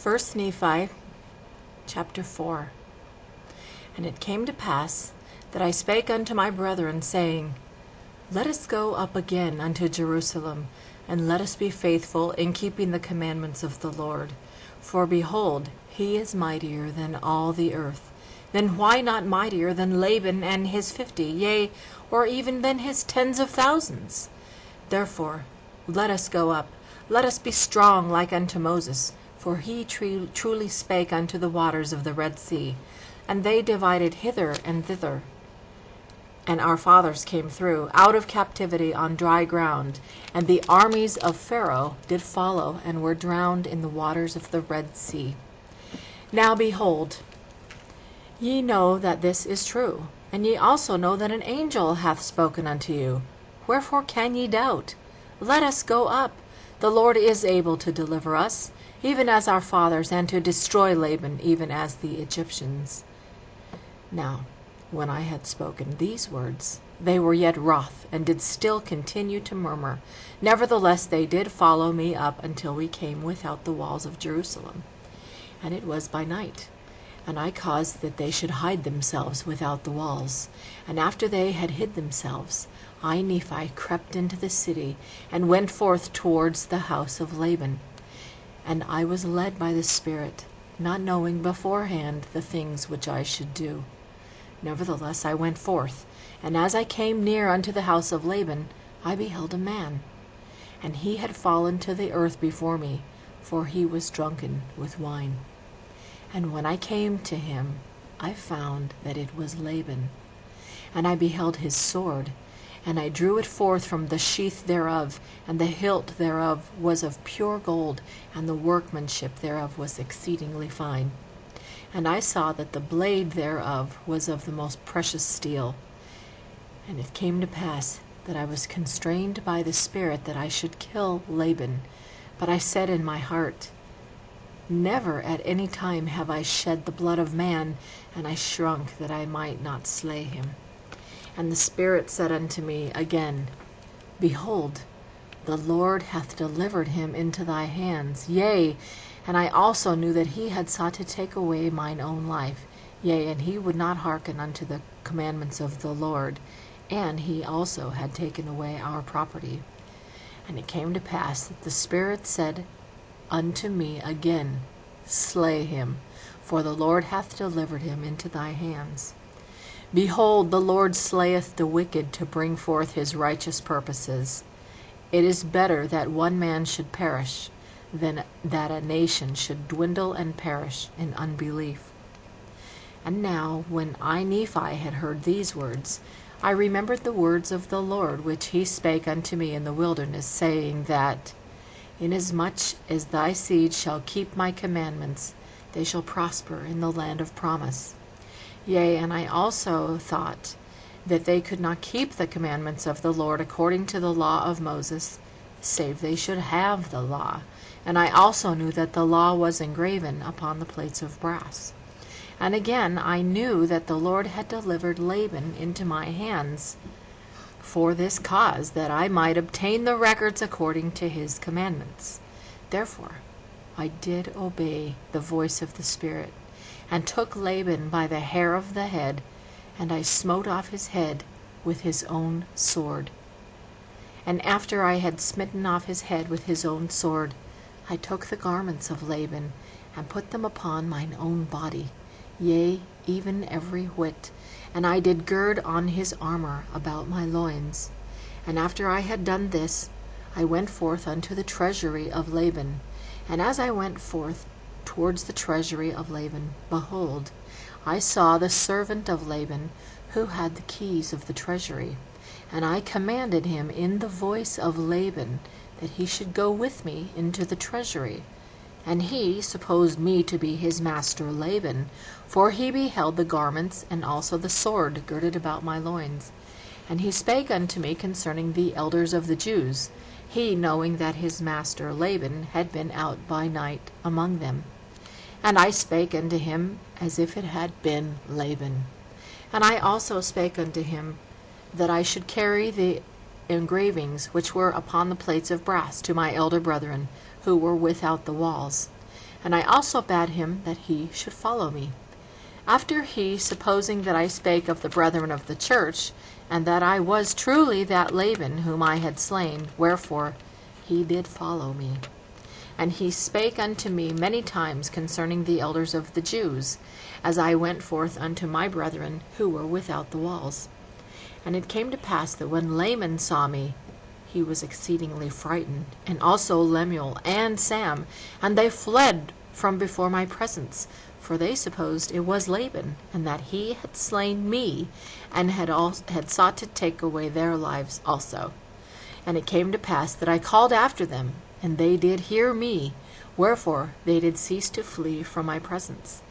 1 Nephi chapter 4. And it came to pass that I spake unto my brethren, saying, Let us go up again unto Jerusalem, and let us be faithful in keeping the commandments of the Lord. For behold, he is mightier than all the earth. Then why not mightier than Laban and his 50, yea, or even than his tens of thousands? Therefore let us go up, let us be strong like unto Moses, for he truly spake unto the waters of the Red Sea, and they divided hither and thither. And our fathers came through out of captivity on dry ground, and the armies of Pharaoh did follow, and were drowned in the waters of the Red Sea. Now behold, ye know that this is true, and ye also know that an angel hath spoken unto you. Wherefore can ye doubt? Let us go up. The Lord is able to deliver us, even as our fathers, and to destroy Laban, even as the Egyptians. Now, when I had spoken these words, they were yet wroth, and did still continue to murmur. Nevertheless they did follow me up until we came without the walls of Jerusalem. And it was by night. And I caused that they should hide themselves without the walls. And after they had hid themselves, I, Nephi, crept into the city, and went forth towards the house of Laban. And I was led by the Spirit, not knowing beforehand the things which I should do. Nevertheless I went forth, and as I came near unto the house of Laban, I beheld a man. And he had fallen to the earth before me, for he was drunken with wine. And when I came to him, I found that it was Laban. And I beheld his sword, and I drew it forth from the sheath thereof, and the hilt thereof was of pure gold, and the workmanship thereof was exceedingly fine. And I saw that the blade thereof was of the most precious steel. And it came to pass that I was constrained by the Spirit that I should kill Laban. But I said in my heart, Never at any time have I shed the blood of man, and I shrunk that I might not slay him. And the Spirit said unto me again, Behold, the Lord hath delivered him into thy hands. Yea, and I also knew that he had sought to take away mine own life. Yea, and he would not hearken unto the commandments of the Lord. And he also had taken away our property. And it came to pass that the Spirit said unto me again, Slay him, for the Lord hath delivered him into thy hands. Behold, the Lord slayeth the wicked to bring forth his righteous purposes. It is better that one man should perish, than that a nation should dwindle and perish in unbelief. And now, when I, Nephi, had heard these words, I remembered the words of the Lord which he spake unto me in the wilderness, saying that, Inasmuch as thy seed shall keep my commandments, they shall prosper in the land of promise. Yea, and I also thought that they could not keep the commandments of the Lord according to the law of Moses, save they should have the law. And I also knew that the law was engraven upon the plates of brass. And again I knew that the Lord had delivered Laban into my hands for this cause, that I might obtain the records according to his commandments. Therefore I did obey the voice of the Spirit, and took Laban by the hair of the head, and I smote off his head with his own sword. And after I had smitten off his head with his own sword, I took the garments of Laban, and put them upon mine own body, yea, even every whit, and I did gird on his armor about my loins. And after I had done this, I went forth unto the treasury of Laban. And as I went forth towards the treasury of Laban, behold, I saw the servant of Laban, who had the keys of the treasury. And I commanded him in the voice of Laban that he should go with me into the treasury. And he supposed me to be his master Laban, for he beheld the garments and also the sword girded about my loins. And he spake unto me concerning the elders of the Jews, he knowing that his master Laban had been out by night among them. And I spake unto him as if it had been Laban. And I also spake unto him that I should carry the engravings which were upon the plates of brass to my elder brethren, who were without the walls. And I also bade him that he should follow me. After he, supposing that I spake of the brethren of the church, and that I was truly that Laban whom I had slain, wherefore he did follow me. And he spake unto me many times concerning the elders of the Jews, as I went forth unto my brethren who were without the walls. And it came to pass that when Laban saw me, he was exceedingly frightened, and also Lemuel and Sam, and they fled from before my presence, for they supposed it was Laban, and that he had slain me, and had sought to take away their lives also. And it came to pass that I called after them, and they did hear me, wherefore they did cease to flee from my presence.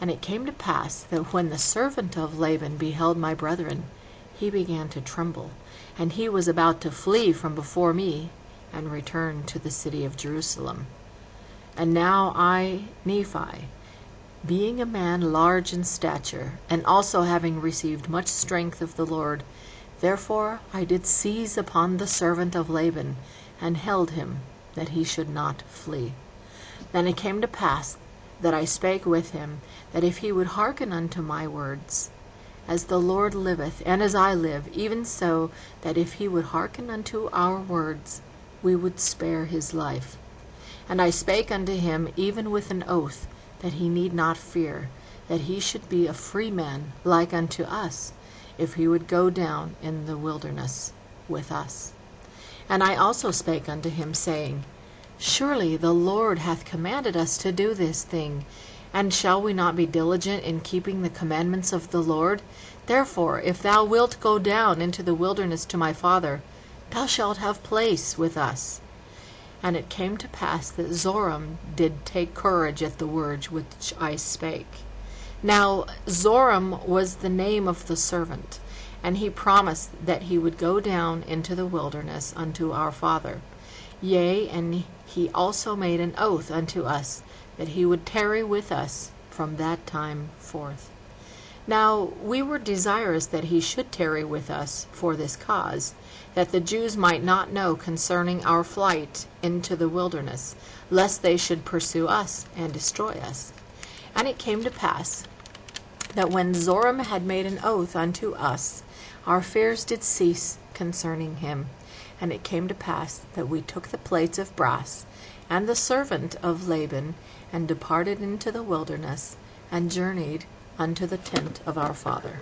And it came to pass that when the servant of Laban beheld my brethren, he began to tremble, and he was about to flee from before me, and return to the city of Jerusalem. And now I, Nephi, being a man large in stature, and also having received much strength of the Lord, therefore I did seize upon the servant of Laban, and held him, that he should not flee. Then it came to pass that I spake with him, that if he would hearken unto my words, as the Lord liveth, and as I live, even so, that if he would hearken unto our words, we would spare his life. And I spake unto him even with an oath, that he need not fear, that he should be a free man like unto us, if he would go down in the wilderness with us. And I also spake unto him, saying, Surely the Lord hath commanded us to do this thing, and shall we not be diligent in keeping the commandments of the Lord? Therefore, if thou wilt go down into the wilderness to my father, thou shalt have place with us. And it came to pass that Zoram did take courage at the words which I spake. Now Zoram was the name of the servant, and he promised that he would go down into the wilderness unto our father. Yea, and he also made an oath unto us, that he would tarry with us from that time forth. Now we were desirous that he should tarry with us for this cause, that the Jews might not know concerning our flight into the wilderness, lest they should pursue us and destroy us. And it came to pass that when Zoram had made an oath unto us, our fears did cease concerning him. And it came to pass that we took the plates of brass and the servant of Laban, and departed into the wilderness, and journeyed unto the tent of our father.